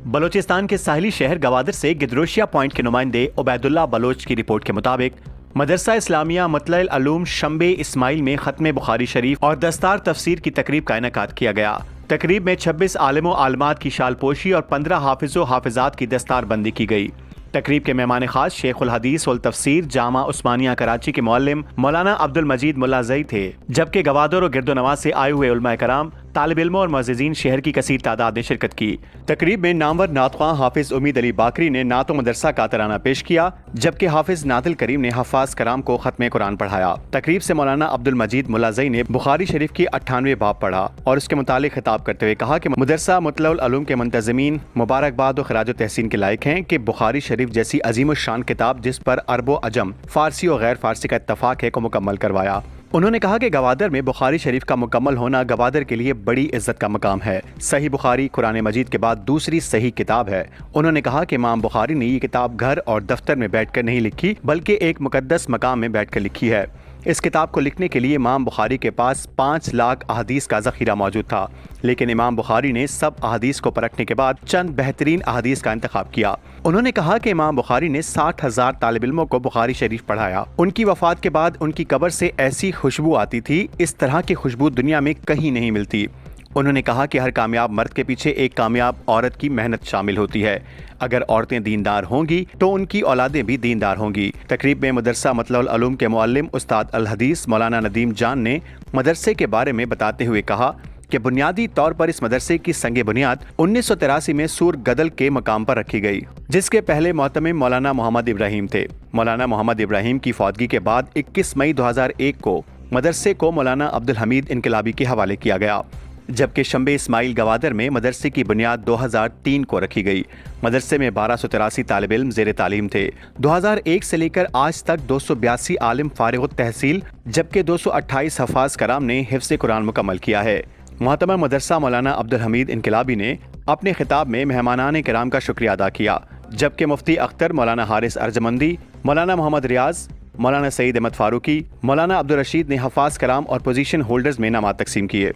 بلوچستان کے ساحلی شہر گوادر سے گدروشیا پوائنٹ کے نمائندے عبیداللہ بلوچ کی رپورٹ کے مطابق مدرسہ اسلامیہ مطلع العلوم شمبے اسماعیل میں ختم بخاری شریف اور دستار تفسیر کی تقریب کا انعقاد کیا گیا۔ تقریب میں 26 عالم و عالمات کی شال پوشی اور 15 حافظ و حافظات کی دستار بندی کی گئی۔ تقریب کے مہمان خاص شیخ الحدیث والتفسیر جامعہ عثمانیہ کراچی کے معلم مولانا عبد المجید ملا زئی تھے، جبکہ گوادر و گرد و نواح سے آئے ہوئے علماء کرام، طالب علموں اور معززین شہر کی کثیر تعداد نے شرکت کی۔ تقریب میں نامور نعت خواں حافظ امید علی باکری نے نعت و مدرسہ کا ترانہ پیش کیا، جبکہ حافظ نادل کریم نے حفاظ کرام کو ختم قرآن پڑھایا۔ تقریب سے مولانا عبد المجید ملا زئی نے بخاری شریف کی 98 باب پڑھا اور اس کے متعلق خطاب کرتے ہوئے کہا کہ مدرسہ مطلع العلوم کے منتظمین مبارکباد و خراج و تحسین کے لائق ہیں کہ بخاری شریف جیسی عظیم الشان کتاب جس پر عرب و عجم، فارسی و غیر فارسی کا اتفاق ہے، کو مکمل کروایا۔ انہوں نے کہا کہ گوادر میں بخاری شریف کا مکمل ہونا گوادر کے لیے بڑی عزت کا مقام ہے۔ صحیح بخاری قرآن مجید کے بعد دوسری صحیح کتاب ہے۔ انہوں نے کہا کہ امام بخاری نے یہ کتاب گھر اور دفتر میں بیٹھ کر نہیں لکھی بلکہ ایک مقدس مقام میں بیٹھ کر لکھی ہے۔ اس کتاب کو لکھنے کے لیے امام بخاری کے پاس 5 لاکھ احادیث کا ذخیرہ موجود تھا، لیکن امام بخاری نے سب احادیث کو پرکھنے کے بعد چند بہترین احادیث کا انتخاب کیا۔ انہوں نے کہا کہ امام بخاری نے 60,000 طالب علموں کو بخاری شریف پڑھایا۔ ان کی وفات کے بعد ان کی قبر سے ایسی خوشبو آتی تھی، اس طرح کی خوشبو دنیا میں کہیں نہیں ملتی۔ انہوں نے کہا کہ ہر کامیاب مرد کے پیچھے ایک کامیاب عورت کی محنت شامل ہوتی ہے۔ اگر عورتیں دیندار ہوں گی تو ان کی اولادیں بھی دیندار ہوں گی۔ تقریب میں مدرسہ مطلع العلوم کے معلم استاد الحدیث مولانا ندیم جان نے مدرسے کے بارے میں بتاتے ہوئے کہا کہ بنیادی طور پر اس مدرسے کی سنگ بنیاد 1983 میں سور گدل کے مقام پر رکھی گئی، جس کے پہلے محتمم مولانا محمد ابراہیم تھے۔ مولانا محمد ابراہیم کی فوتگی کے بعد 21 مئی 2001 کو مدرسے کو مولانا عبد الحمید انقلابی کے حوالے کیا گیا، جبکہ شمبے اسماعیل گوادر میں مدرسے کی بنیاد 2003 کو رکھی گئی۔ مدرسے میں 1283 طالب علم زیر تعلیم تھے۔ 2001 سے لے کر آج تک 282 عالم فارغ التحصیل جبکہ 228 حفاظ کرام نے حفظ قرآن مکمل کیا ہے۔ محترم مدرسہ مولانا عبد الحمید انقلابی نے اپنے خطاب میں مہمانان کرام کا شکریہ ادا کیا، جبکہ مفتی اختر، مولانا حارث ارجمندی، مولانا محمد ریاض، مولانا سعید احمد فاروقی، مولانا عبد الرشید نے حفاظ کرام اور پوزیشن ہولڈرز میں انعامات تقسیم کیے۔